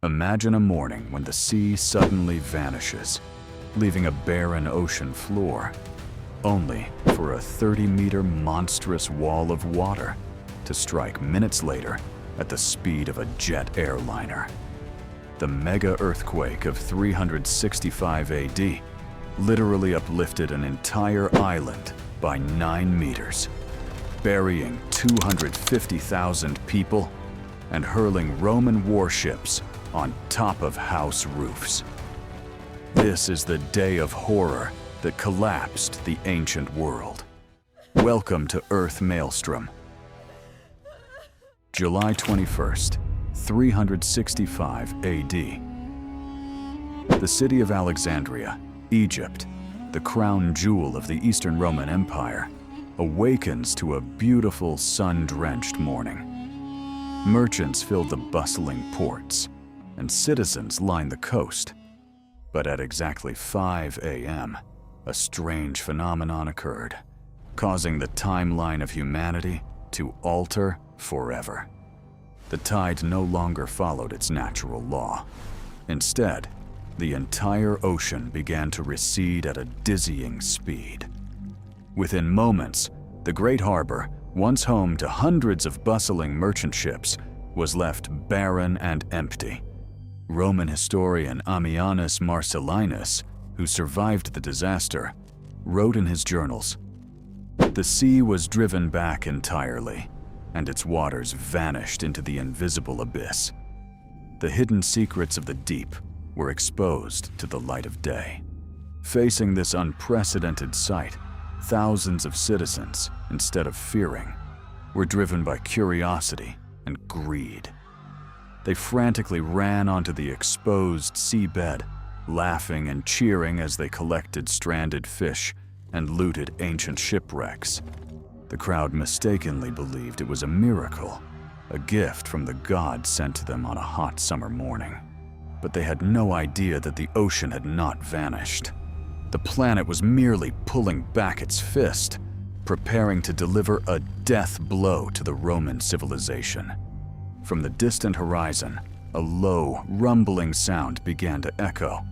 Imagine a morning when the sea suddenly vanishes, leaving a barren ocean floor, only for a 30-meter monstrous wall of water to strike minutes later at the speed of a jet airliner. The mega-earthquake of 365 AD literally uplifted an entire island by 9 meters, burying 250,000 people and hurling Roman warships on top of house roofs. This is the day of horror that collapsed the ancient world. Welcome to Earth Maelstrom. July 21st, 365 AD. The city of Alexandria, Egypt, the crown jewel of the Eastern Roman Empire, awakens to a beautiful sun-drenched morning. Merchants filled the bustling ports, and citizens lined the coast. But at exactly 5 a.m., a strange phenomenon occurred, causing the timeline of humanity to alter forever. The tide no longer followed its natural law. Instead, the entire ocean began to recede at a dizzying speed. Within moments, the Great Harbor, once home to hundreds of bustling merchant ships, was left barren and empty. Roman historian Ammianus Marcellinus, who survived the disaster, wrote in his journals, "The sea was driven back entirely, and its waters vanished into the invisible abyss. The hidden secrets of the deep were exposed to the light of day." Facing this unprecedented sight, thousands of citizens, instead of fearing, were driven by curiosity and greed. They frantically ran onto the exposed seabed, laughing and cheering as they collected stranded fish and looted ancient shipwrecks. The crowd mistakenly believed it was a miracle, a gift from the gods sent to them on a hot summer morning. But they had no idea that the ocean had not vanished. The planet was merely pulling back its fist, preparing to deliver a death blow to the Roman civilization. From the distant horizon, a low, rumbling sound began to echo.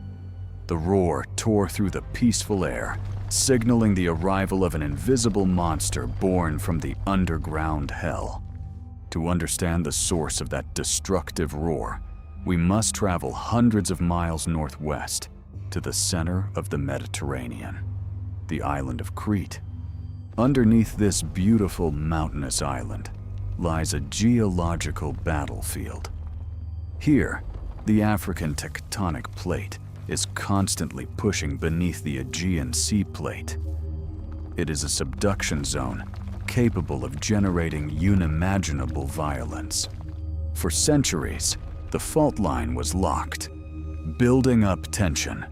The roar tore through the peaceful air, signaling the arrival of an invisible monster born from the underground hell. To understand the source of that destructive roar, we must travel hundreds of miles northwest to the center of the Mediterranean, the island of Crete. Underneath this beautiful mountainous island lies a geological battlefield. Here, the African tectonic plate is constantly pushing beneath the Aegean Sea plate. It is a subduction zone capable of generating unimaginable violence. For centuries, the fault line was locked, building up tension,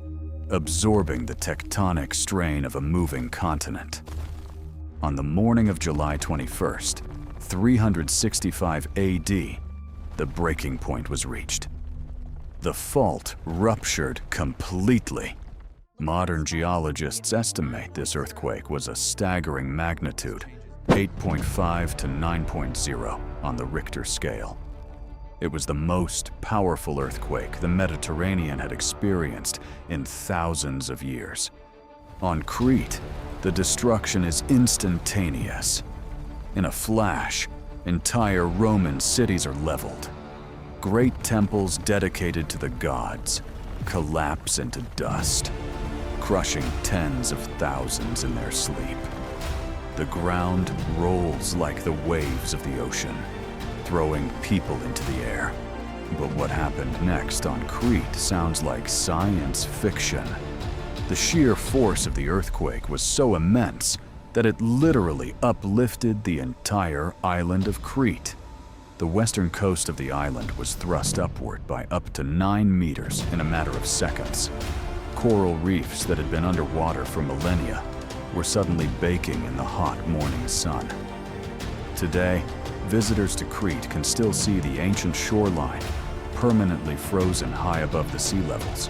absorbing the tectonic strain of a moving continent. On the morning of July 21st, 365 AD, the breaking point was reached. The fault ruptured completely. Modern geologists estimate this earthquake was a staggering magnitude, 8.5 to 9.0 on the Richter scale. It was the most powerful earthquake the Mediterranean had experienced in thousands of years. On Crete, the destruction is instantaneous. In a flash, entire Roman cities are leveled. Great temples dedicated to the gods collapse into dust, crushing tens of thousands in their sleep. The ground rolls like the waves of the ocean, throwing people into the air. But what happened next on Crete sounds like science fiction. The sheer force of the earthquake was so immense that it literally uplifted the entire island of Crete. The western coast of the island was thrust upward by up to 9 meters in a matter of seconds. Coral reefs that had been underwater for millennia were suddenly baking in the hot morning sun. Today, visitors to Crete can still see the ancient shoreline, permanently frozen high above the sea levels.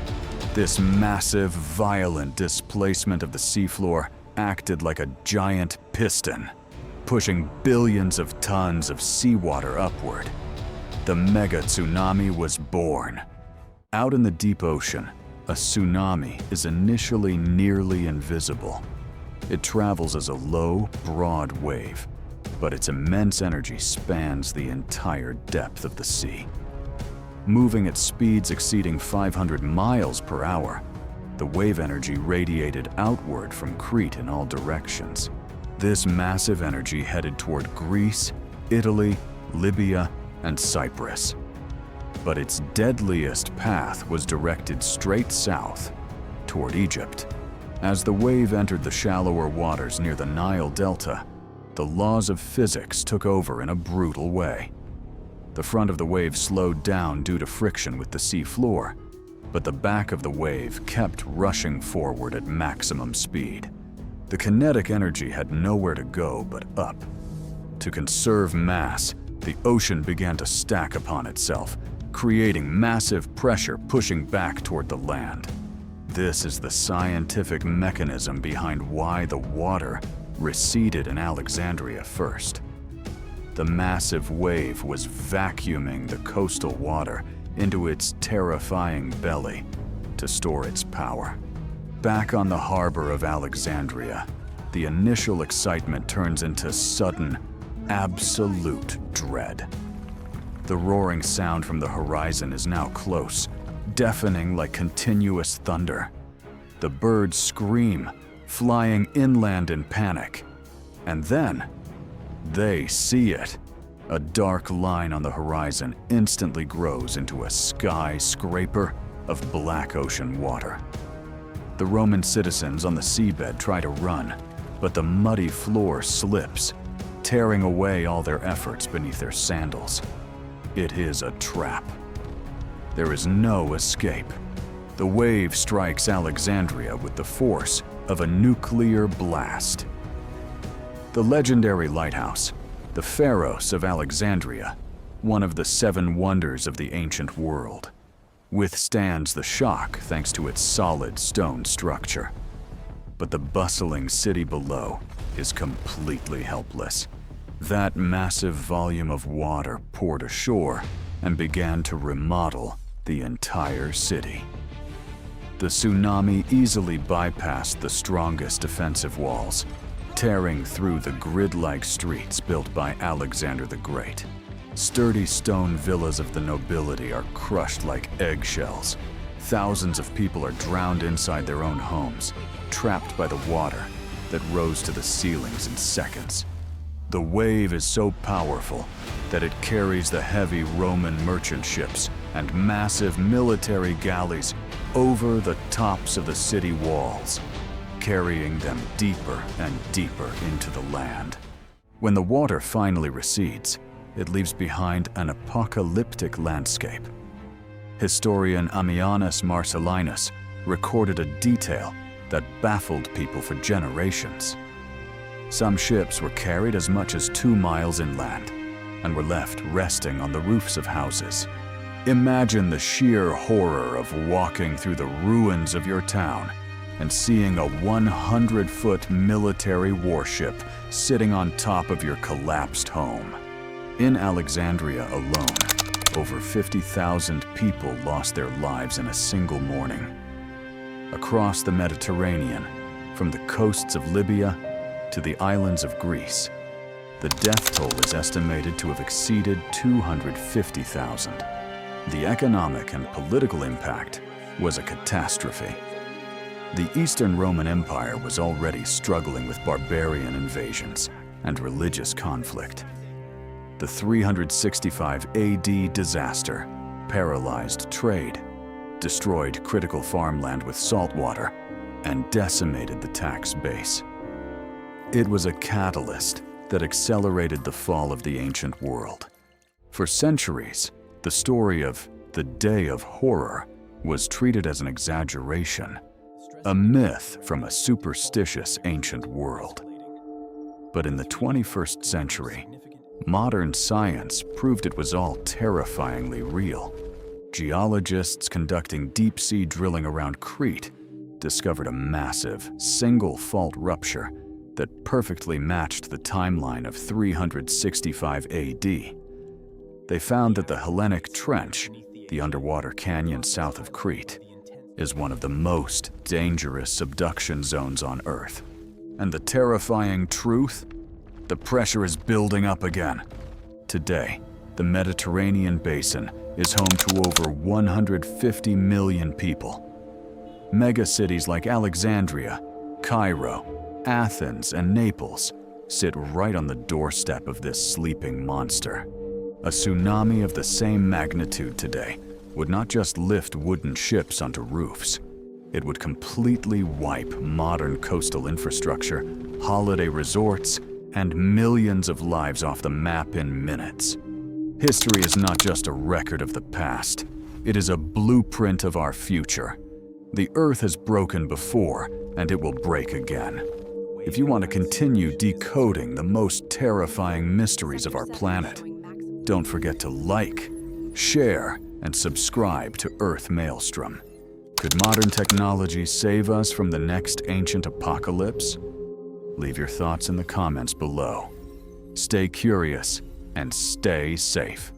This massive, violent displacement of the seafloor acted like a giant piston, pushing billions of tons of seawater upward. The mega-tsunami was born, Out in the deep ocean, a tsunami is initially nearly invisible. It travels as a low, broad wave, but its immense energy spans the entire depth of the sea. Moving at speeds exceeding 500 miles per hour, the wave energy radiated outward from Crete in all directions. This massive energy headed toward Greece, Italy, Libya, and Cyprus. But its deadliest path was directed straight south, toward Egypt. As the wave entered the shallower waters near the Nile Delta, the laws of physics took over in a brutal way. The front of the wave slowed down due to friction with the sea floor, but the back of the wave kept rushing forward at maximum speed. The kinetic energy had nowhere to go but up. To conserve mass, the ocean began to stack upon itself, creating massive pressure pushing back toward the land. This is the scientific mechanism behind why the water receded in Alexandria first. The massive wave was vacuuming the coastal water into its terrifying belly to store its power. Back on the harbor of Alexandria, the initial excitement turns into sudden, absolute dread. The roaring sound from the horizon is now close, deafening like continuous thunder. The birds scream, flying inland in panic. And then, they see it. A dark line on the horizon instantly grows into a skyscraper of black ocean water. The Roman citizens on the seabed try to run, but the muddy floor slips, tearing away all their efforts beneath their sandals. It is a trap. There is no escape. The wave strikes Alexandria with the force of a nuclear blast. The legendary lighthouse, the Pharos of Alexandria, one of the 7 wonders of the ancient world, withstands the shock thanks to its solid stone structure. But the bustling city below is completely helpless. That massive volume of water poured ashore and began to remodel the entire city. The tsunami easily bypassed the strongest defensive walls, tearing through the grid-like streets built by Alexander the Great. Sturdy stone villas of the nobility are crushed like eggshells. Thousands of people are drowned inside their own homes, trapped by the water that rose to the ceilings in seconds. The wave is so powerful that it carries the heavy Roman merchant ships and massive military galleys over the tops of the city walls, carrying them deeper and deeper into the land. When the water finally recedes, it leaves behind an apocalyptic landscape. Historian Ammianus Marcellinus recorded a detail that baffled people for generations. Some ships were carried as much as 2 miles inland and were left resting on the roofs of houses. Imagine the sheer horror of walking through the ruins of your town and seeing a 100-foot military warship sitting on top of your collapsed home. In Alexandria alone, over 50,000 people lost their lives in a single morning. Across the Mediterranean, from the coasts of Libya to the islands of Greece, the death toll is estimated to have exceeded 250,000. The economic and political impact was a catastrophe. The Eastern Roman Empire was already struggling with barbarian invasions and religious conflict. The 365 AD disaster paralyzed trade, destroyed critical farmland with salt water, and decimated the tax base. It was a catalyst that accelerated the fall of the ancient world. For centuries, the story of the Day of Horror was treated as an exaggeration, a myth from a superstitious ancient world. But in the 21st century, modern science proved it was all terrifyingly real. Geologists conducting deep-sea drilling around Crete discovered a massive, single-fault rupture that perfectly matched the timeline of 365 AD. They found that the Hellenic Trench, The underwater canyon south of Crete is one of the most dangerous subduction zones on Earth. And the terrifying truth? The pressure is building up again. Today, the Mediterranean basin is home to over 150 million people. Megacities like Alexandria, Cairo, Athens, and Naples sit right on the doorstep of this sleeping monster. A tsunami of the same magnitude today would not just lift wooden ships onto roofs. It would completely wipe modern coastal infrastructure, holiday resorts, and millions of lives off the map in minutes. History is not just a record of the past. It is a blueprint of our future. The Earth has broken before, and it will break again. If you want to continue decoding the most terrifying mysteries of our planet, don't forget to like, share, and subscribe to Earth Maelstrom. Could modern technology save us from the next ancient apocalypse? Leave your thoughts in the comments below. Stay curious and stay safe.